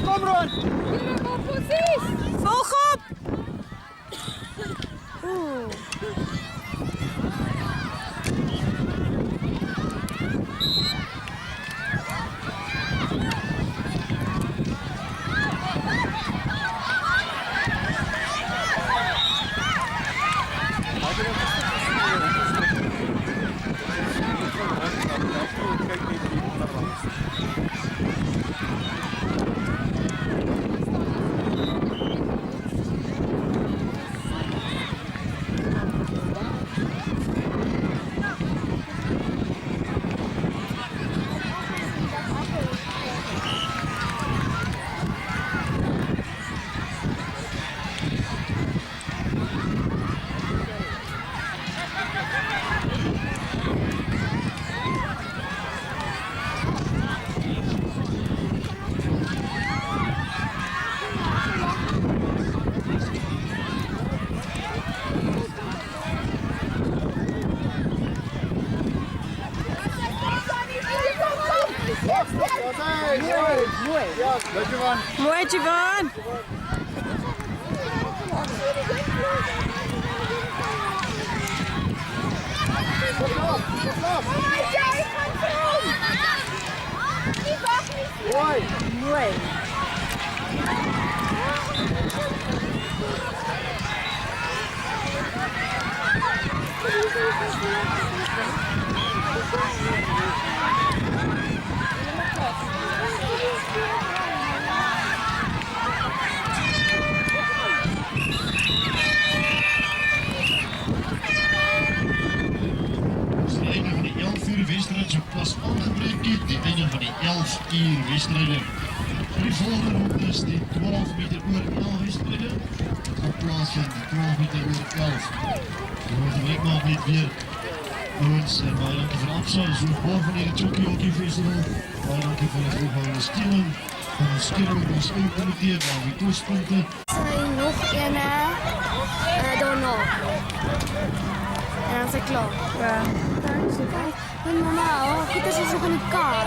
Kom Ron! Volg op! Oeh. Mooi, Javon. Mooi. Wedstrijd pas aangebroken, die einde van die 11 uur wedstrijden. Voor die volgende ronde is die 12 meter oor 11 wedstrijden. In plaats van die 12 meter oor 11. We worden direct maar niet weer ons en baie dankie vir Absa, so baie van die Jockey Hockey Festival. Baie dankie vir die volgende stieling. Van ons skerm ons eindkomitee, waar die toespunte. Zijn nog een daarna. En dan is het klaar. Ja. Dan is het klaar. En mama, goed is ons ook in die kar.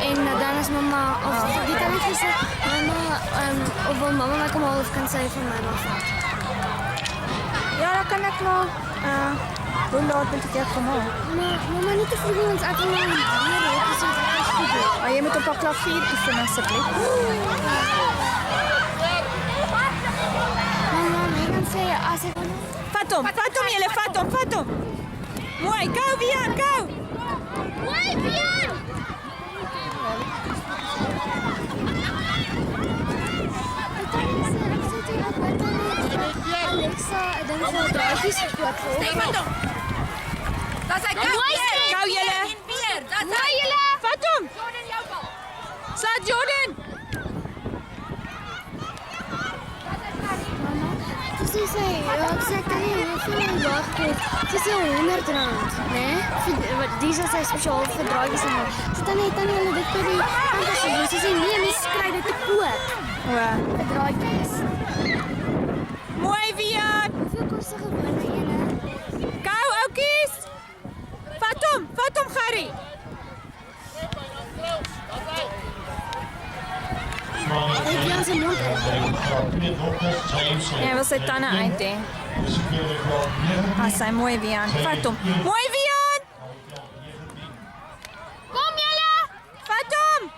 En dan is mama, of die kan niet gezegd, mama, of wil mama mij kom halen of kan zij van mij af. Ja, dat kan ik nog. Hoe laat moet ik echt komen? Maar mama, niet te vroeg, want ik wil naar het leren. Het is echt goed. Maar je moet op een klavier oefenen alsjeblieft. Mama, ik kan zeggen, als ik... Fatom, jullie, Fatom. Mooi, go Vian, go! Mooi, Vian! Alexa, ik denk dat het draadjes gekocht wordt. Fatom! Dat is go! Go jullie! Mooi jullie! Fatom! Jordan, jouw bal! Slaat Jordan! Ze zei, ik zei kan niet hoeveel een dag gekocht. Ze zei R100, nee? Die zijn speciaal voor draadjes en dat. Ze zei nee, dan hele dit per die fantasie doen. Ze zei nee, mensen krijgen dit te koop. Ja. Voor draadjes. Mooi Vian! Hoeveel kost ze gewoon na jene? Go, Okies! Fatom, Gary! Ik wil ze nog Ja, wil sy tanden uit hê. Sy mooi Vian. Fatom. Mooi Vian! Kom julle! Fatom!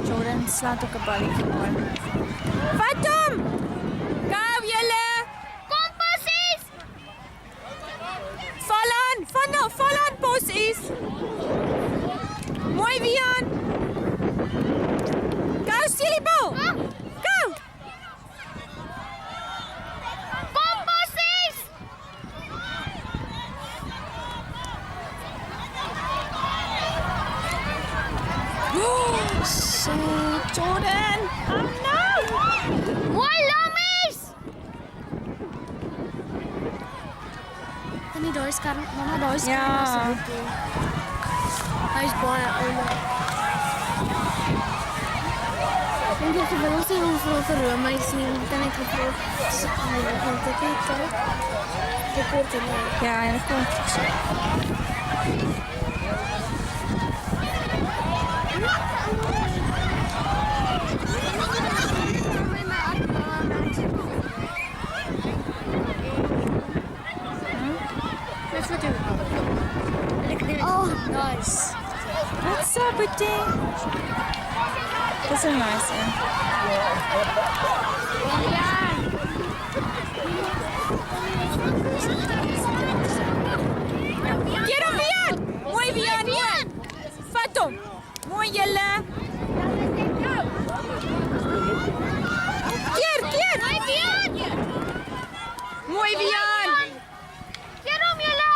Jordan slaat ook 'n ballie gewoon. Fatom! Go julle! Kom passies! Val aan bossies! Mooi Vian! Go, steal die bal! Go! Kom passies! So, Jordan! Oh no! Mooi lammies! Kan nie daar is mama daar is Ja. Hy is baie oulik. En jy wil ons nie vra vir Romeis nie, want dan het gevra. Dis want ek kyk. Ek hoor dit nou. Ja, en ek kom. Oh, nice. What's up, Buddy? That's a nice one. Quiero bien. Muy bien, bien. Fatum. Muy julle. Keer. Muy bien. Quiero julle.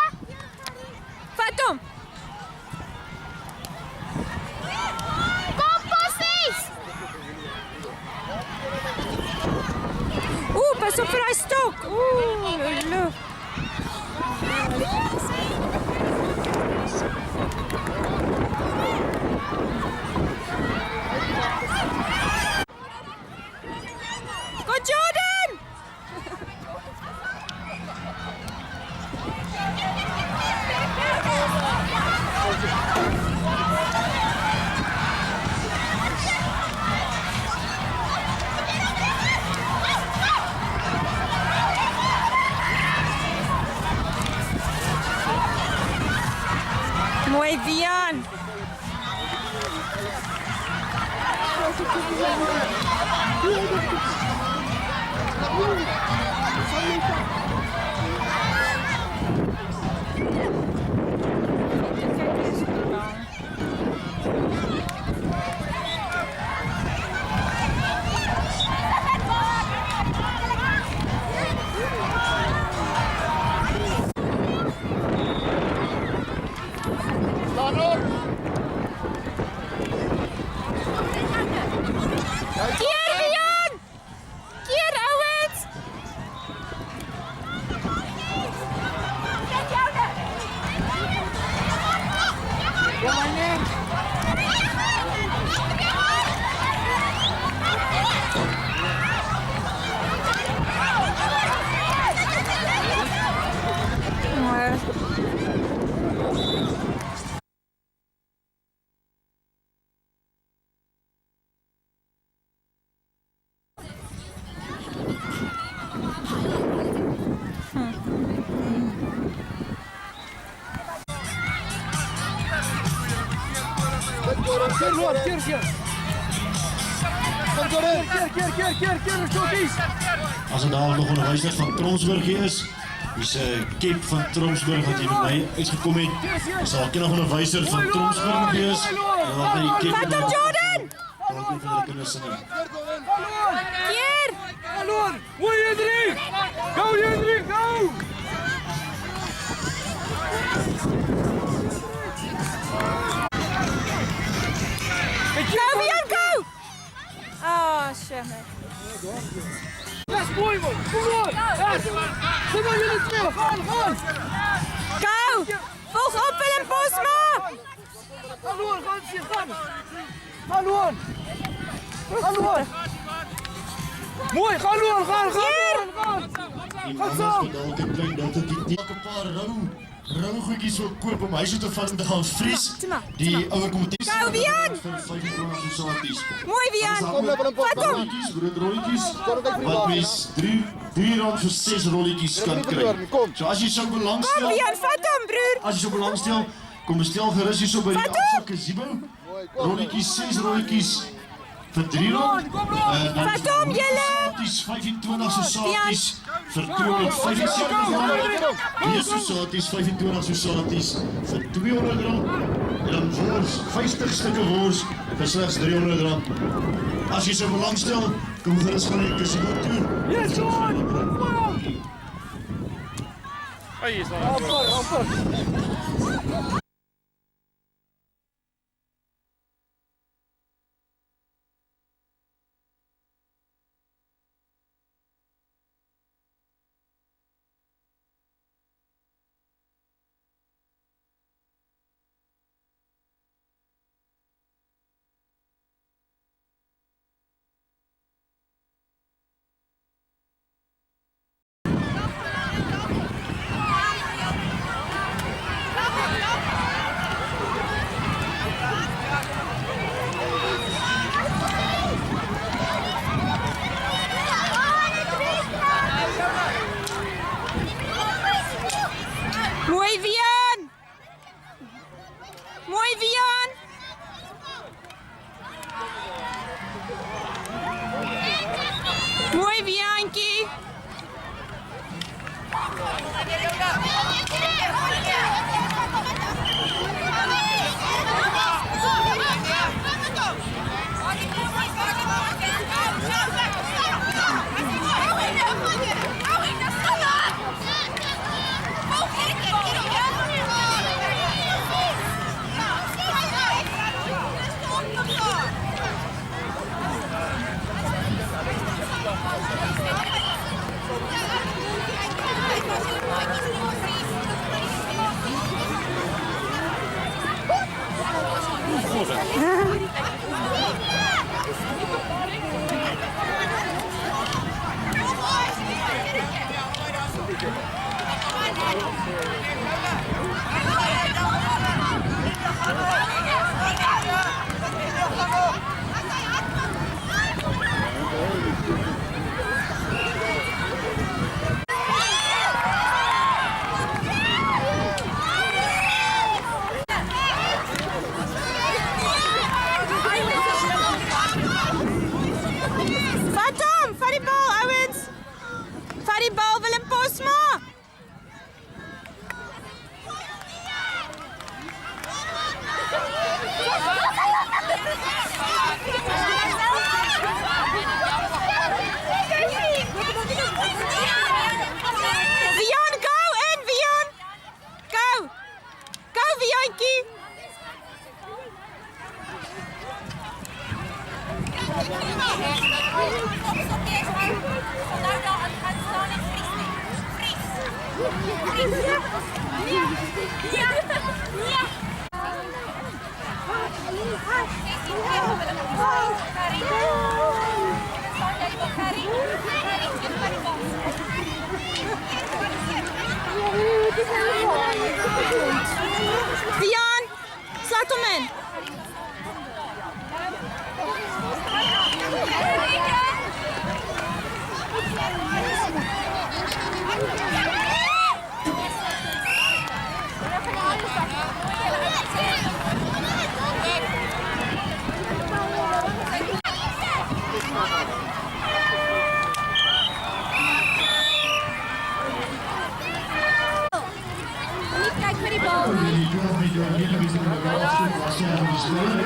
Fatum. Kom passies. Pas op vir daai stok. Loop. Go Jordan! Muy bien. Keer, Rian! Keer, ouwens! As dit daar nog 'n wyser van Tromsburg is, dis 'n Cape van Tromsburg wat hier met my uitgekom het. Is daar nog 'n wyser van Tromsburg wees? Wat by die Cape. Fatum Jordan! Dalk nie vir die kinders nie. Keer! Alon, mooi Hendrik! Go Hendrik, go! Go, Rian, go! Oh, shit. Best mooi man, kom door! Kom maar jullie twee, gaan! Go! Volg op Willem Bosma! Alon, gaan! Alon! Mooi, gaan! Die man is dalk 'n klein dat dit nie 'n paar rou goedjies wil koop om huis toe te vat en te gaan vries. Die ouer kompetisie. Go, Wian! Vir 25 sorties. Mooi, Wian! Fatum! Rolletjies, brood rolletjies. Wat mens 3 rand vir 6 rolletjies kan kry. So as jy sou Kom, belangstel, Wian, fatum, broer! as jy sou belangstel, kom bestel gerus hierso by die Absa Casino. Rolletjies, 6 rolletjies vir 3 rand. Fatum, julle! Dis 25 sosaties vir 275 rand. Hier sosaties 25 sosaties vir 200 rand. En dan wors 50 stukke wors vir slegs 300 rand. As jy sou belangstel, kom gerus gaan die casino toe. Yes, John! Amper! Mooi, Vian. Mooi, Viantjie. Vat hom, vat die bal, ouens. Vat die bal, Willem Posma. Vian, go in, Vian. Go. Go, Viantjie. Vian, slaat hom in. Die 12 meter hele is er nog wel afstuk. Als jij aan de sleur,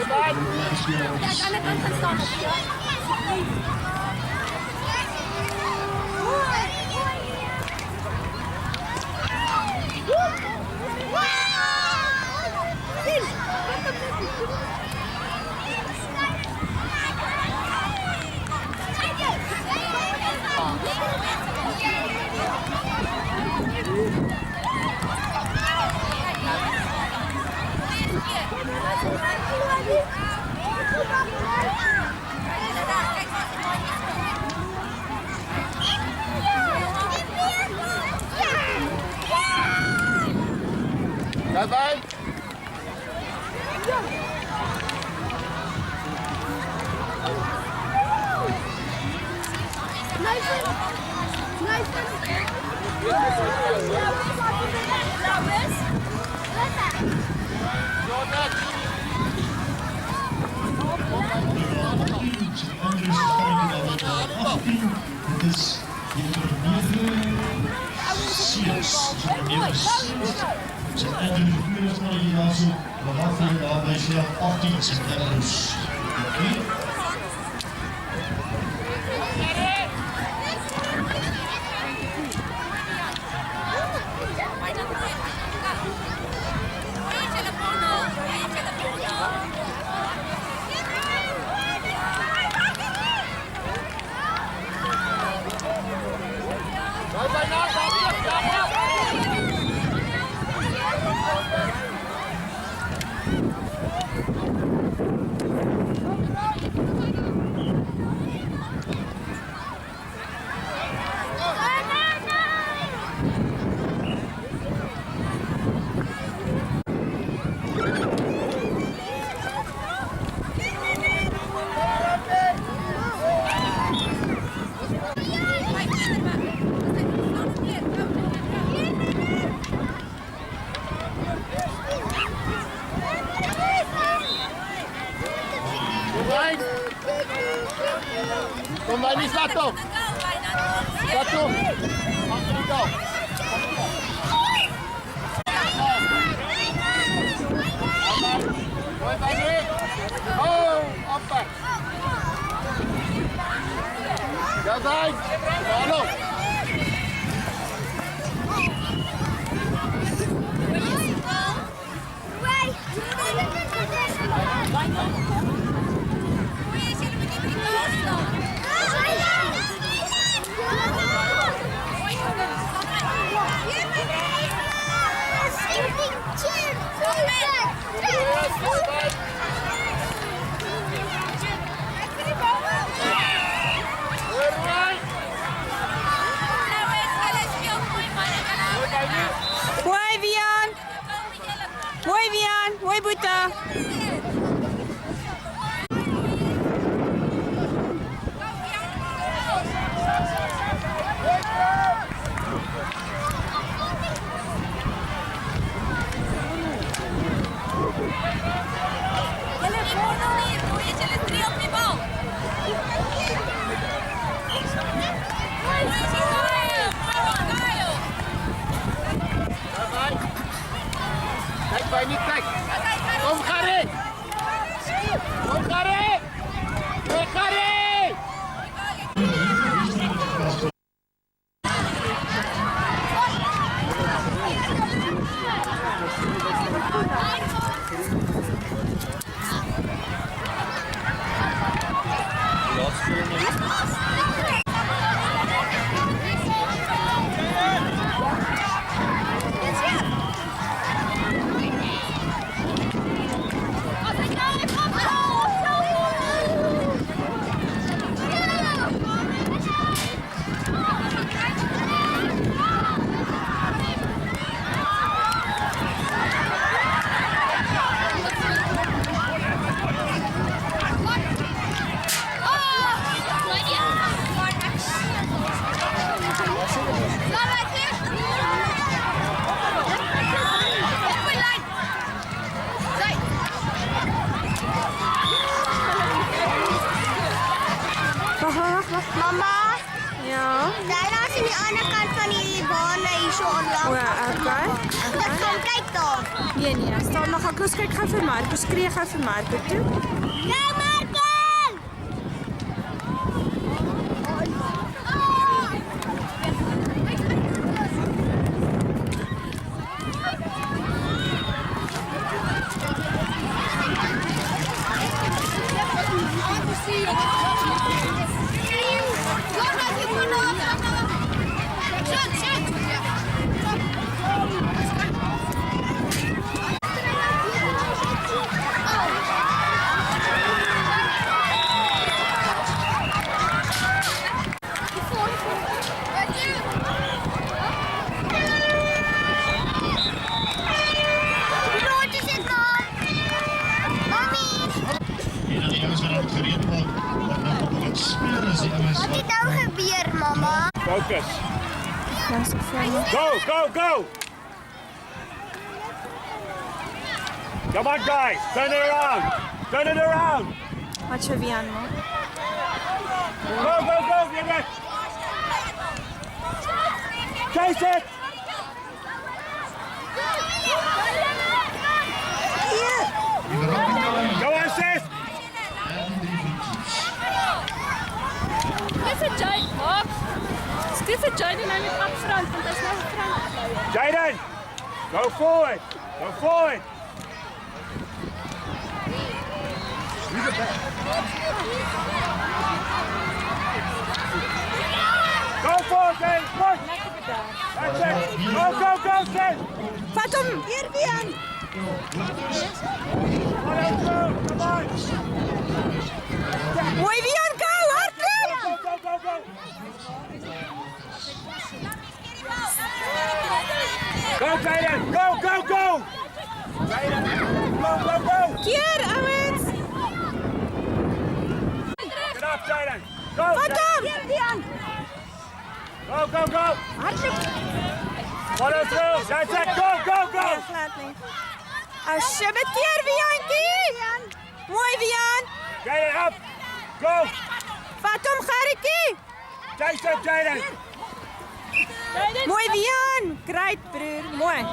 Dus je hebt meerdere silos. Zijn eindelijk gebeurd van die laatste behalve bij zelf 18 september. Kom bij die slaat op. Slaat op. Achter die kant. Mooi bij die. Oh, apart. Ja, zijn. Hallo. Mooi, Vian. Mooi, Vian. Mooi, Boeta. Kijk bij niet, kijk. Kom, Gary. Kom, Gary. Kom, Gary. Mama? Ja? Daar is aan die andere kant van die baan hier so onlangs. Okay. Kom kyk daar. Nee, nee. Staan nog gou kyk gou vir Marco. Skree gou vir Marco toe. Ja, Marco! Wat het nou gebeur, mama? Focus. Go, go, go! Come on, guys. Turn it around. Turn it around. Wat vir Vian mo? Go, go, go, Vian. Chase it. Go on, sis. Dis 'n Jaden nou met op front want hy's nou front. Jaden, go forward. Go forward. Go forward, Jaden. Push. That's it. Go, go, go, Sid. Vat hom hier Vian. Come on. Mooi Vian, go, hardloop. Go, go, go, go. Go, Jaden. Go, go, go. Jaden, go, go, go. Keer, ouens. Get up, Jaden. Go. Vat hom. Vian. Go, go, go. Hardloop. Follow through. That's it. Go, go, go. Glad nie. Asjebeteer Viantjie. Mooi Vian. Jaden, up. Go. Chase up, Jaden. Mooi Wian. Great broer, mooi.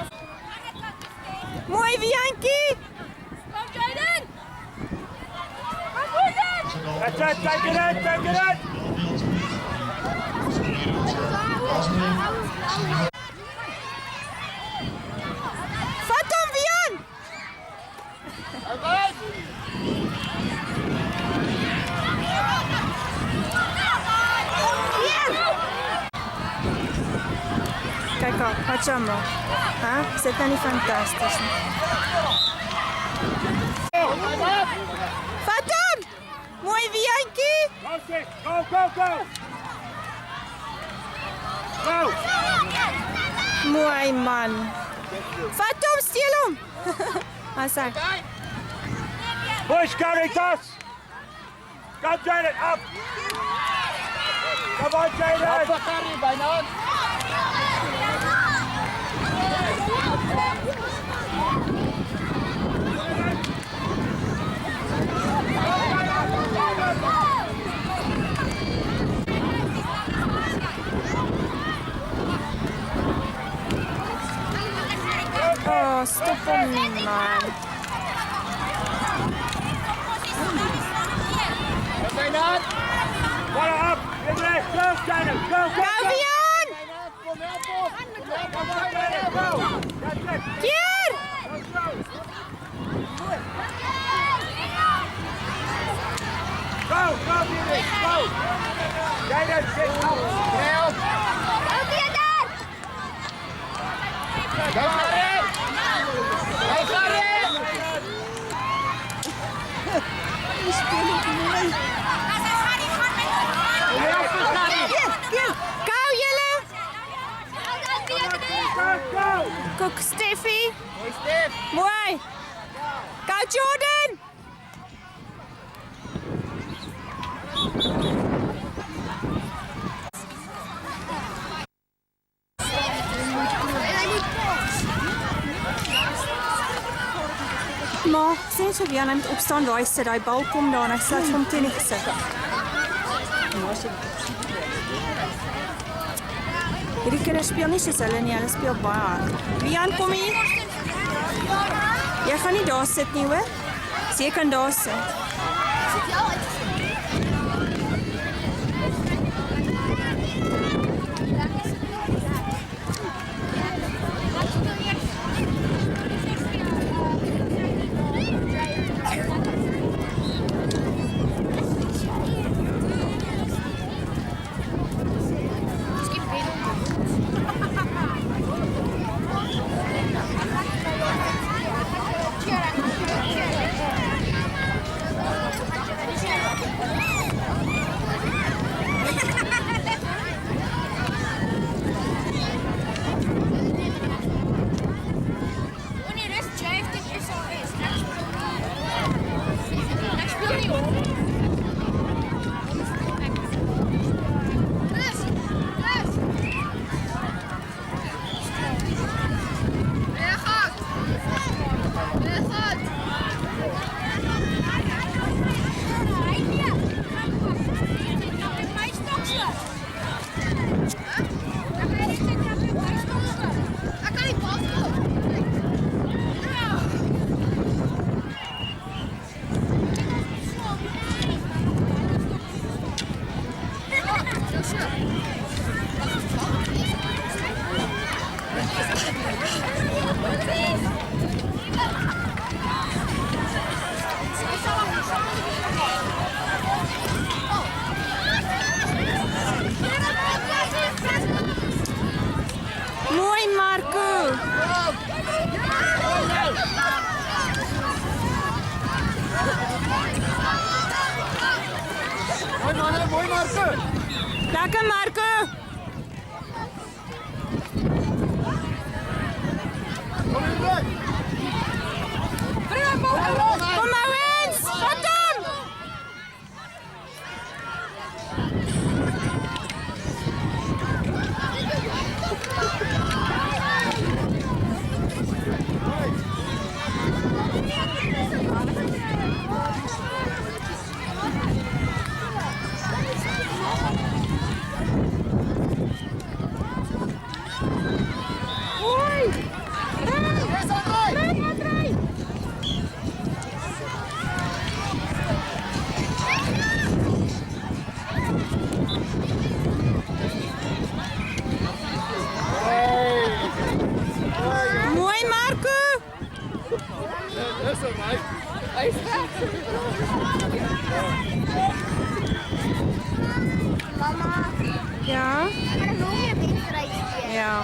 Mooi Wiantjie. Kom Jaden. That's it, take it in, take it in. Vat hom Wian. Kyk op, wat jammer. Hè? Is dit nou nie fantasties nie? Vat hom! Mooi Wiantjie. Go, Sis. Go, go, go. Go. Mooi man. Vat hom, steel hom. Asa. Push, Caritas. Come, Jaden, up. Come on, Jaden. Oh, stop hom nie man. Follow up. Get left. Go, Jaden. Go, go, Go go. Wian! Come on, Jaden, go. That's it. Keer! Go, go, Jaden. Go. Jaden, sit up. Gou julle! Go, go. Koek Steffi. Mooi. Gou Jordan. Maar sê net so Wian, hy moet opstaan waar hy sit. Daai bal kom daar en hy sit hom teen die gesit. Hierdie kinders speel nie soos hulle nie, hulle speel baie hard. Wian, kom hier. Jy gaan nie daar sit nie, hoor. So jy kan daar sit. Mooi Marco. Lekker Marco. Kom Owens, vat hom. Mama, Ja? ek gaan nog meer wedstryd speel. Ja.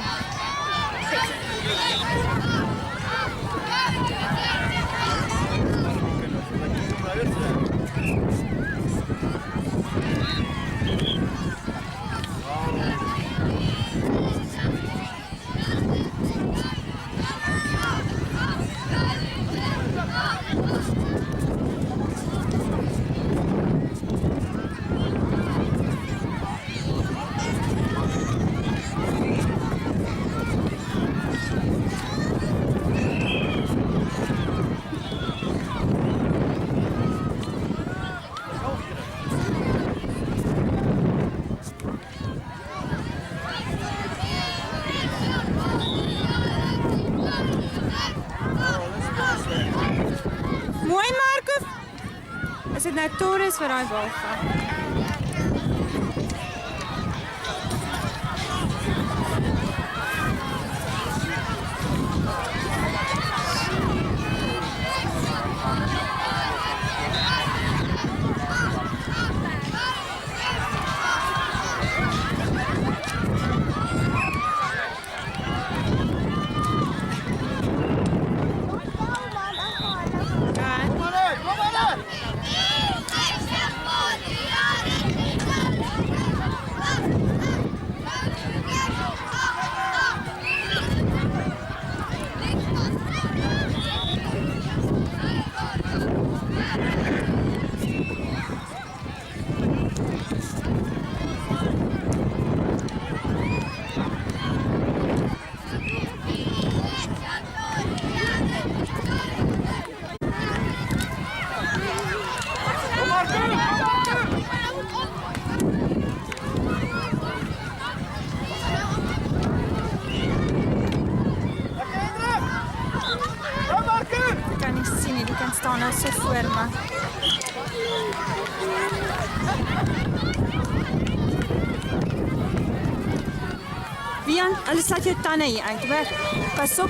Mooi, Marco. Is dit nou Torres vir daai bal vat? Kan nie sien nie, die kan staan nou so voor my. Wian, hulle slaat jou tande hier uit, weg. Pas op.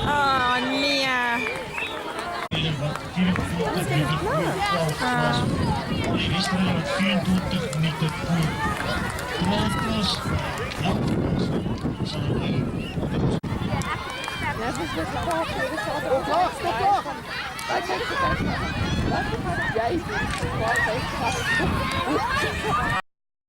Oh nee. Die wedstrijd met 24 minuten voor. 12 plus. Elke plus. Zal het